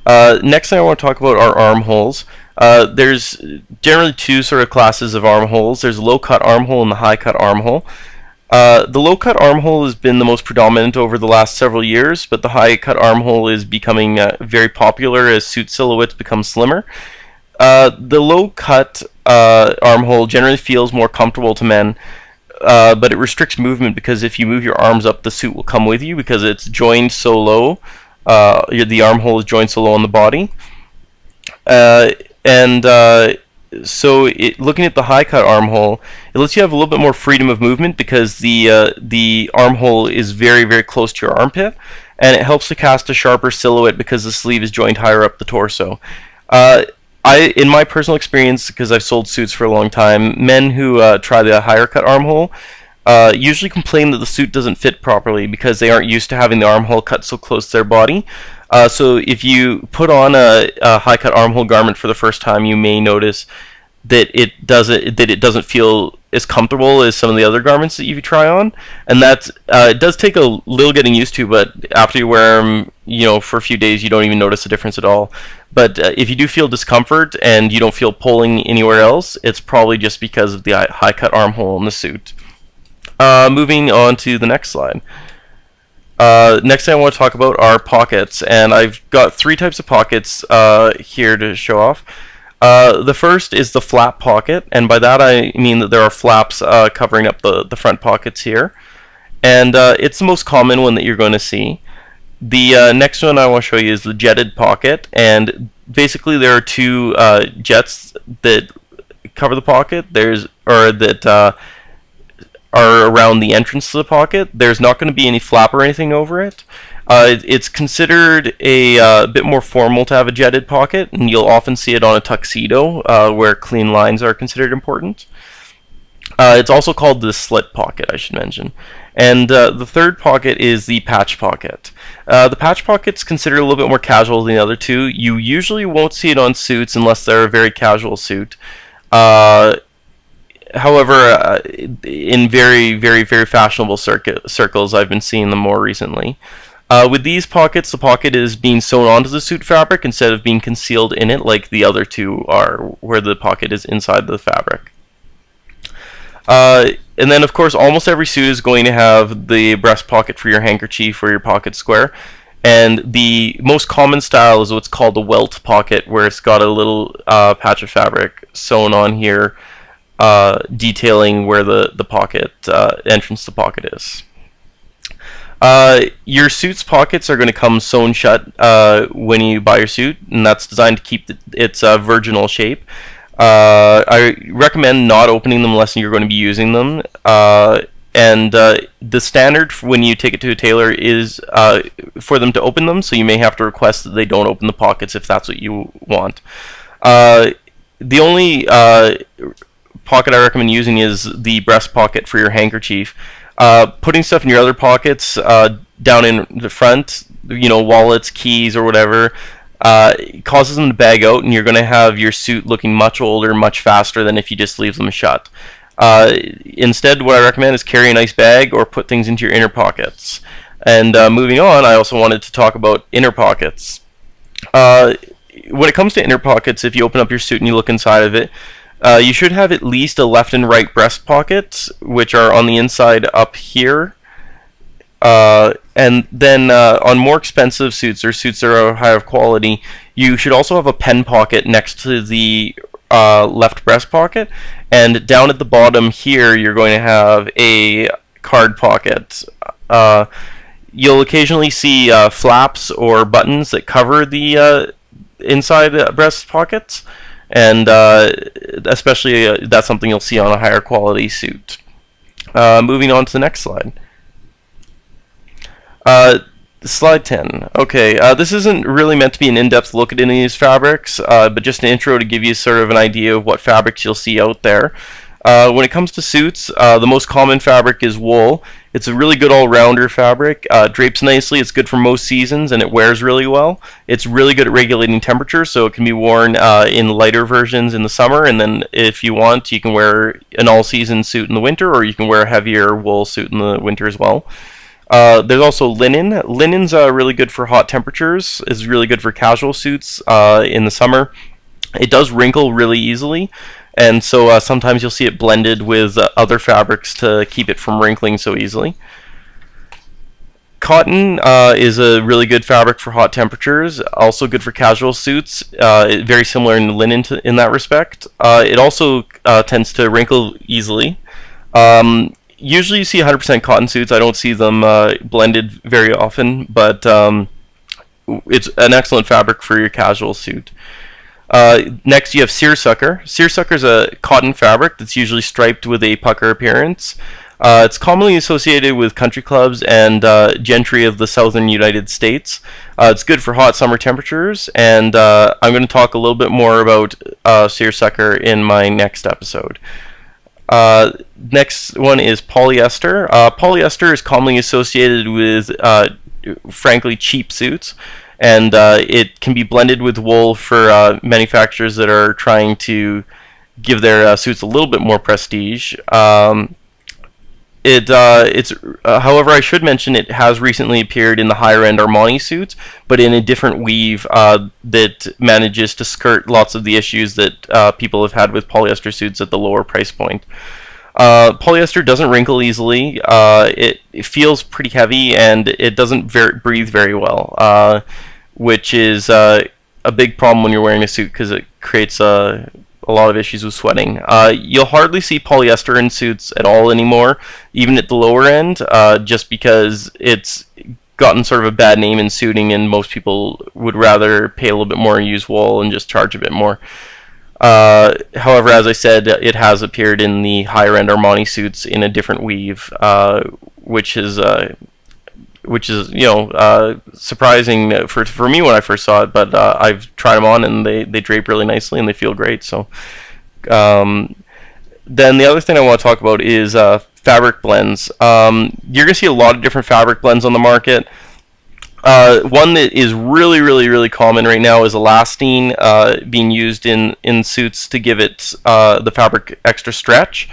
Next thing I want to talk about are armholes. There's generally two sort of classes of armholes. There's a low-cut armhole and the high-cut armhole. The low-cut armhole has been the most predominant over the last several years, but the high-cut armhole is becoming very popular as suit silhouettes become slimmer. The low-cut armhole generally feels more comfortable to men, but it restricts movement because if you move your arms up, the suit will come with you because it's joined so low. The armhole is joined so low on the body. Looking at the high cut armhole, it lets you have a little bit more freedom of movement because the armhole is very, very close to your armpit, and it helps to cast a sharper silhouette because the sleeve is joined higher up the torso. In my personal experience, because I've sold suits for a long time, men who try the higher cut armhole usually complain that the suit doesn't fit properly because they aren't used to having the armhole cut so close to their body. So if you put on a high cut armhole garment for the first time, you may notice that it doesn't feel as comfortable as some of the other garments that you try on, and that it does take a little getting used to. But after you wear them, for a few days, you don't even notice a difference at all. But if you do feel discomfort and you don't feel pulling anywhere else, it's probably just because of the high cut armhole in the suit. Moving on to the next slide. Next thing I want to talk about are pockets, and I've got three types of pockets here to show off. The first is the flap pocket, and by that I mean that there are flaps covering up the front pockets here, and it's the most common one that you're going to see. The next one I want to show you is the jetted pocket, and basically there are two jets that cover the pocket. Are around the entrance to the pocket. There's not going to be any flap or anything over it. It's considered a bit more formal to have a jetted pocket, and you'll often see it on a tuxedo where clean lines are considered important. It's also called the slit pocket, I should mention. And the third pocket is the patch pocket. The patch pocket's considered a little bit more casual than the other two. You usually won't see it on suits unless they're a very casual suit. However, in very, very, very fashionable circles, I've been seeing them more recently. With these pockets, the pocket is being sewn onto the suit fabric instead of being concealed in it like the other two are, where the pocket is inside the fabric. And then, of course, almost every suit is going to have the breast pocket for your handkerchief or your pocket square. And the most common style is what's called a welt pocket, where it's got a little patch of fabric sewn on here, detailing where the pocket entrance to the pocket is. Your suit's pockets are going to come sewn shut when you buy your suit, and that's designed to keep its virginal shape. I recommend not opening them unless you're going to be using them. The standard for when you take it to a tailor is for them to open them, so you may have to request that they don't open the pockets if that's what you want. The only pocket I recommend using is the breast pocket for your handkerchief. Putting stuff in your other pockets down in the front, wallets, keys, or whatever, causes them to bag out, and you're going to have your suit looking much older, much faster than if you just leave them shut. Instead, what I recommend is carry a nice bag or put things into your inner pockets. And moving on, I also wanted to talk about inner pockets. When it comes to inner pockets, if you open up your suit and you look inside of it, you should have at least a left and right breast pockets, which are on the inside up here. And then on more expensive suits or suits that are higher quality, you should also have a pen pocket next to the left breast pocket. And down at the bottom here, you're going to have a card pocket. You'll occasionally see flaps or buttons that cover the inside breast pockets. And especially that's something you'll see on a higher quality suit. Moving on to the next slide. Slide 10. Okay, this isn't really meant to be an in-depth look at any of these fabrics, but just an intro to give you sort of an idea of what fabrics you'll see out there. When it comes to suits, the most common fabric is wool. It's a really good all-rounder fabric. Drapes nicely, it's good for most seasons, and it wears really well. It's really good at regulating temperature, so it can be worn in lighter versions in the summer, and then if you want, you can wear an all-season suit in the winter, or you can wear a heavier wool suit in the winter as well. There's also linen. Linen's really good for hot temperatures. Is really good for casual suits in the summer. It does wrinkle really easily, and so sometimes you'll see it blended with other fabrics to keep it from wrinkling so easily. Cotton is a really good fabric for hot temperatures, also good for casual suits, very similar in linen in that respect. It also tends to wrinkle easily. Usually you see 100% cotton suits. I don't see them blended very often, but it's an excellent fabric for your casual suit. Next you have seersucker. Seersucker is a cotton fabric that's usually striped with a pucker appearance. It's commonly associated with country clubs and gentry of the southern United States. It's good for hot summer temperatures, and I'm going to talk a little bit more about seersucker in my next episode. Next one is polyester. Polyester is commonly associated with, frankly, cheap suits, and it can be blended with wool for manufacturers that are trying to give their suits a little bit more prestige. However, I should mention it has recently appeared in the higher-end Armani suits, but in a different weave that manages to skirt lots of the issues that people have had with polyester suits at the lower price point. Polyester doesn't wrinkle easily. It feels pretty heavy, and it doesn't breathe very well, which is a big problem when you're wearing a suit because it creates a lot of issues with sweating. You'll hardly see polyester in suits at all anymore, even at the lower end, just because it's gotten sort of a bad name in suiting, and most people would rather pay a little bit more and use wool and just charge a bit more. However, as I said, it has appeared in the higher end Armani suits in a different weave, which is surprising for me when I first saw it, but I've tried them on and they drape really nicely and they feel great. So then the other thing I want to talk about is fabric blends. You're going to see a lot of different fabric blends on the market. One that is really common right now is elastane, being used in suits to give it the fabric extra stretch.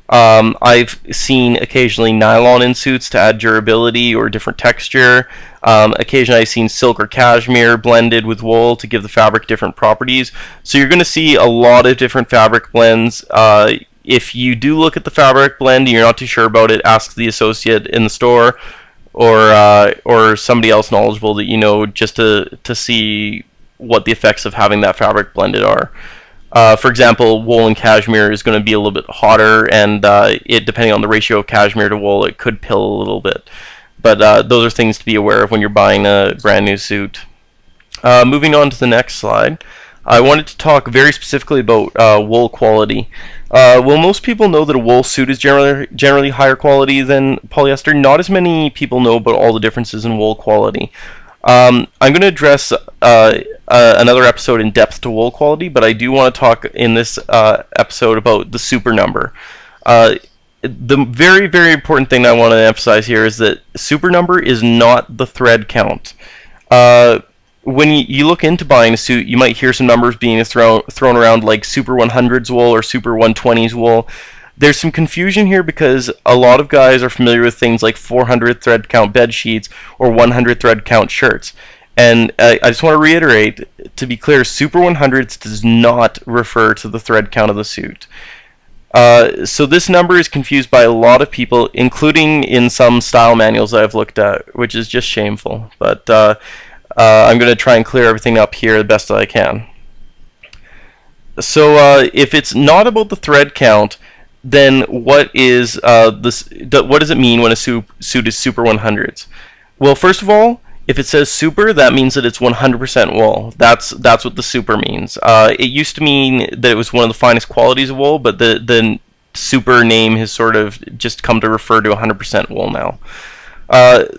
I've seen occasionally nylon in suits to add durability or different texture. Occasionally I've seen silk or cashmere blended with wool to give the fabric different properties. So you're going to see a lot of different fabric blends. If you do look at the fabric blend and you're not too sure about it, ask the associate in the store or somebody else knowledgeable that you know, just to see what the effects of having that fabric blended are. For example, wool and cashmere is going to be a little bit hotter, and depending on the ratio of cashmere to wool, it could pill a little bit. But those are things to be aware of when you're buying a brand new suit. Moving on to the next slide, I wanted to talk very specifically about wool quality. Well, most people know that a wool suit is generally higher quality than polyester. Not as many people know about all the differences in wool quality. I'm going to address another episode in depth to wool quality, but I do want to talk in this episode about the super number. The very important thing I want to emphasize here is that super number is not the thread count. When you look into buying a suit, you might hear some numbers being thrown around like super 100s wool or super 120s wool. There's some confusion here because a lot of guys are familiar with things like 400 thread count bed sheets or 100 thread count shirts. And I just want to reiterate, to be clear, super 100s does not refer to the thread count of the suit. So this number is confused by a lot of people, including in some style manuals I've looked at, which is just shameful. But I'm going to try and clear everything up here the best that I can. So if it's not about the thread count, then what is what does it mean when a suit is super 100s? Well, first of all, if it says super, that means that it's 100% wool. That's what the super means. It used to mean that it was one of the finest qualities of wool, but the super name has sort of just come to refer to 100% wool now.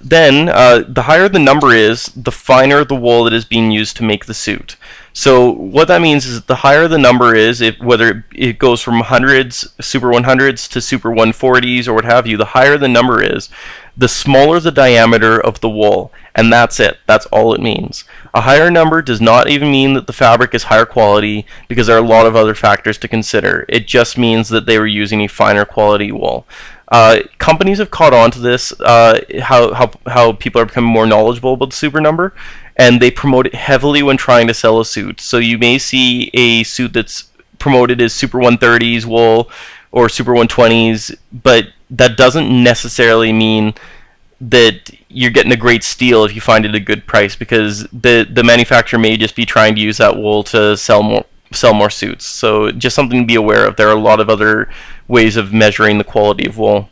Then the higher the number is, the finer the wool that is being used to make the suit. So what that means is that the higher the number is, whether it goes from hundreds, super 100s to super 140s or what have you, the higher the number is, the smaller the diameter of the wool. And that's it. That's all it means. A higher number does not even mean that the fabric is higher quality, because there are a lot of other factors to consider. It just means that they were using a finer quality wool. Companies have caught on to this, how people are becoming more knowledgeable about the super number, and they promote it heavily when trying to sell a suit. So you may see a suit that's promoted as Super 130s wool or Super 120s, but that doesn't necessarily mean that you're getting a great steal if you find it a good price, because the manufacturer may just be trying to use that wool to sell more suits. So just something to be aware of. There are a lot of other ways of measuring the quality of wool.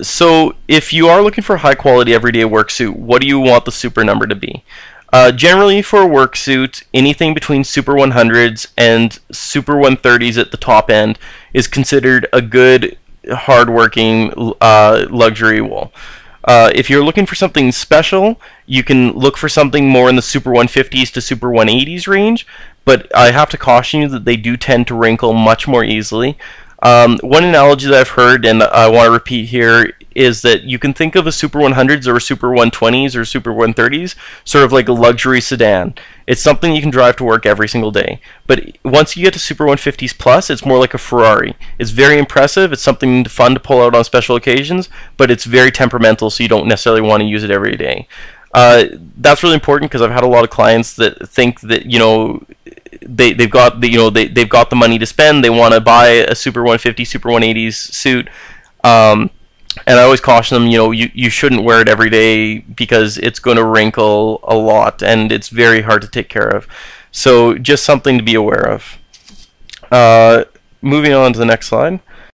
So if you are looking for a high quality everyday work suit, what do you want the super number to be? Generally for a work suit, anything between Super 100s and Super 130s at the top end is considered a good, hard-working luxury wool. If you're looking for something special, you can look for something more in the Super 150s to Super 180s range, but I have to caution you that they do tend to wrinkle much more easily. One analogy that I've heard, and I want to repeat here, is that you can think of a Super 100s or a Super 120s or Super 130s sort of like a luxury sedan. It's something you can drive to work every single day. But once you get to Super 150s Plus, it's more like a Ferrari. It's very impressive. It's something fun to pull out on special occasions, but it's very temperamental, so you don't necessarily want to use it every day. That's really important because I've had a lot of clients that think that, you know, they've got the, they've got the money to spend. They want to buy a Super 150, Super 180s suit. And I always caution them, you shouldn't wear it every day because it's going to wrinkle a lot and it's very hard to take care of. So just something to be aware of. Moving on to the next slide.